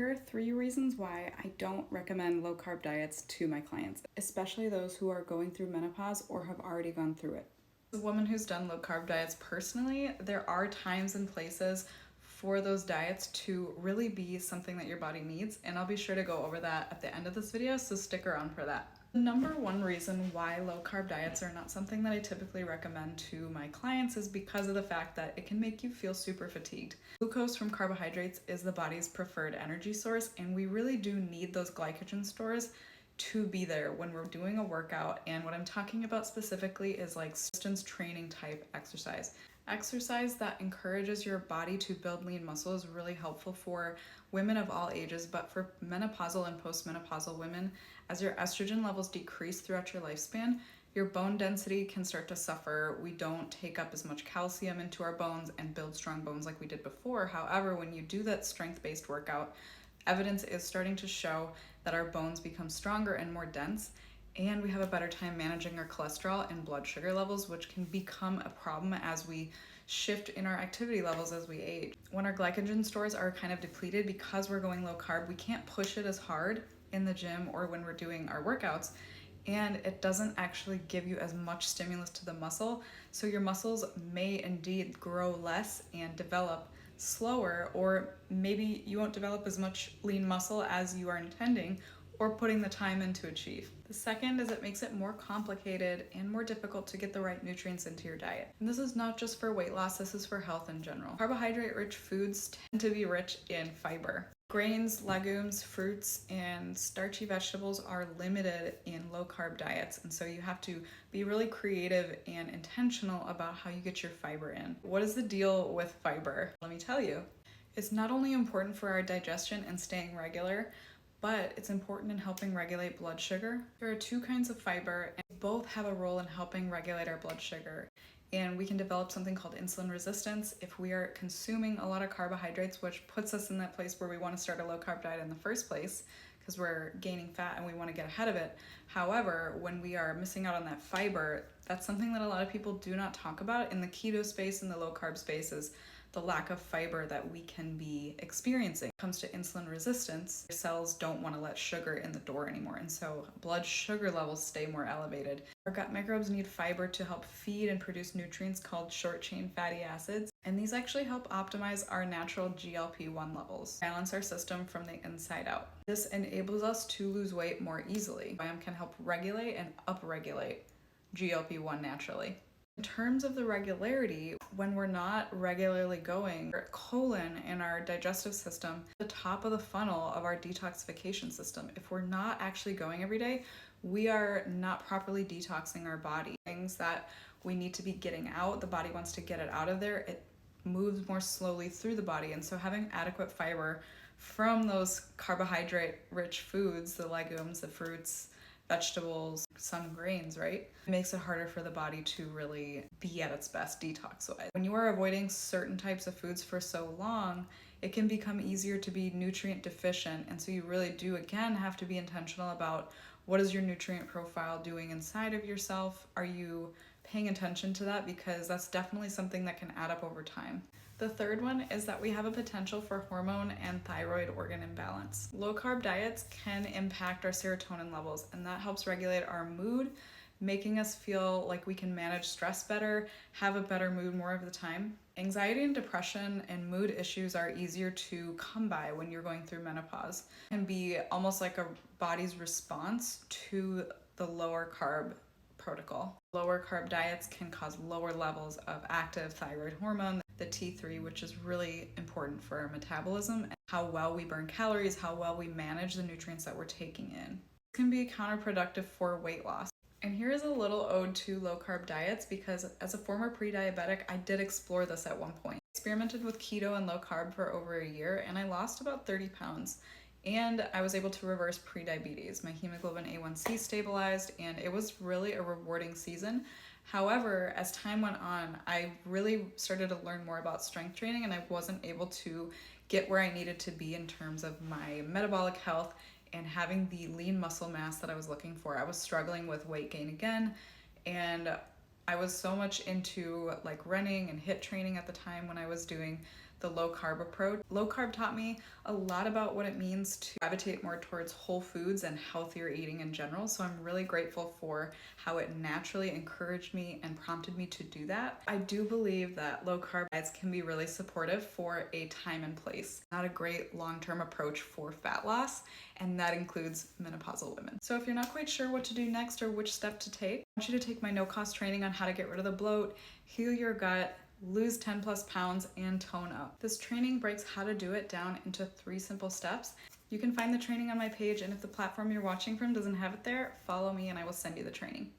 Here are 3 reasons why I don't recommend low carb diets to my clients, especially those who are going through menopause or have already gone through it. As a woman who's done low carb diets personally, there are times and places for those diets to really be something that your body needs, and I'll be sure to go over that at the end of this video, so stick around for that. The number one reason why low carb diets are not something that I typically recommend to my clients is because of the fact that it can make you feel super fatigued. Glucose from carbohydrates is the body's preferred energy source, and we really do need those glycogen stores to be there when we're doing a workout. And what I'm talking about specifically is like resistance training type exercise. Exercise that encourages your body to build lean muscle is really helpful for women of all ages, but for menopausal and postmenopausal women, as your estrogen levels decrease throughout your lifespan, your bone density can start to suffer. We don't take up as much calcium into our bones and build strong bones like we did before. However, when you do that strength-based workout, evidence is starting to show that our bones become stronger and more dense, and we have a better time managing our cholesterol and blood sugar levels, which can become a problem as we shift in our activity levels as we age. When our glycogen stores are kind of depleted because we're going low carb, we can't push it as hard in the gym or when we're doing our workouts, and it doesn't actually give you as much stimulus to the muscle. So your muscles may indeed grow less and develop slower, or maybe you won't develop as much lean muscle as you are intending or putting the time in to achieve. The second is it makes it more complicated and more difficult to get the right nutrients into your diet. And this is not just for weight loss, this is for health in general. Carbohydrate-rich foods tend to be rich in fiber. Grains, legumes, fruits, and starchy vegetables are limited in low-carb diets, and so you have to be really creative and intentional about how you get your fiber in. What is the deal with fiber? Let me tell you. It's not only important for our digestion and staying regular, but it's important in helping regulate blood sugar. There are 2 kinds of fiber, and both have a role in helping regulate our blood sugar. And we can develop something called insulin resistance if we are consuming a lot of carbohydrates, which puts us in that place where we want to start a low carb diet in the first place because we're gaining fat and we want to get ahead of it. However, when we are missing out on that fiber, that's something that a lot of people do not talk about in the keto space and the low carb space, is the lack of fiber that we can be experiencing. When it comes to insulin resistance, your cells don't want to let sugar in the door anymore, and so blood sugar levels stay more elevated. Our gut microbes need fiber to help feed and produce nutrients called short-chain fatty acids, and these actually help optimize our natural GLP-1 levels, balance our system from the inside out. This enables us to lose weight more easily. Biome can help regulate and upregulate GLP-1 naturally. In terms of the regularity, when we're not regularly going, our colon and our digestive system, the top of the funnel of our detoxification system, if we're not actually going every day, we are not properly detoxing our body. Things that we need to be getting out, the body wants to get it out of there, it moves more slowly through the body, and so having adequate fiber from those carbohydrate-rich foods, the legumes, the fruits, vegetables, some grains, right? It makes it harder for the body to really be at its best detox-wise. When you are avoiding certain types of foods for so long, it can become easier to be nutrient deficient, and so you really do, again, have to be intentional about what is your nutrient profile doing inside of yourself. Are you paying attention to that? Because that's definitely something that can add up over time. The third one is that we have a potential for hormone and thyroid organ imbalance. Low-carb diets can impact our serotonin levels, and that helps regulate our mood, making us feel like we can manage stress better, have a better mood more of the time. Anxiety and depression and mood issues are easier to come by when you're going through menopause. It can be almost like a body's response to the lower carb protocol. Lower carb diets can cause lower levels of active thyroid hormone, the T3, which is really important for our metabolism and how well we burn calories, how well we manage the nutrients that we're taking in. It can be counterproductive for weight loss. And here is a little ode to low carb diets, because as a former pre-diabetic, I did explore this at one point. I experimented with keto and low carb for over a year, and I lost about 30 pounds. And I was able to reverse prediabetes. My hemoglobin A1C stabilized, and it was really a rewarding season. However, as time went on, I really started to learn more about strength training, and I wasn't able to get where I needed to be in terms of my metabolic health and having the lean muscle mass that I was looking for. I was struggling with weight gain again, and I was so much into like running and HIIT training at the time when I was doing the low carb approach. Low carb taught me a lot about what it means to gravitate more towards whole foods and healthier eating in general. So I'm really grateful for how it naturally encouraged me and prompted me to do that. I do believe that low carb diets can be really supportive for a time and place. Not a great long-term approach for fat loss, and that includes menopausal women. So if you're not quite sure what to do next or which step to take, I want you to take my no-cost training on how to get rid of the bloat, heal your gut, lose 10 plus pounds, and tone up. This training breaks how to do it down into 3 simple steps. You can find the training on my page, and if the platform you're watching from doesn't have it there, follow me and I will send you the training.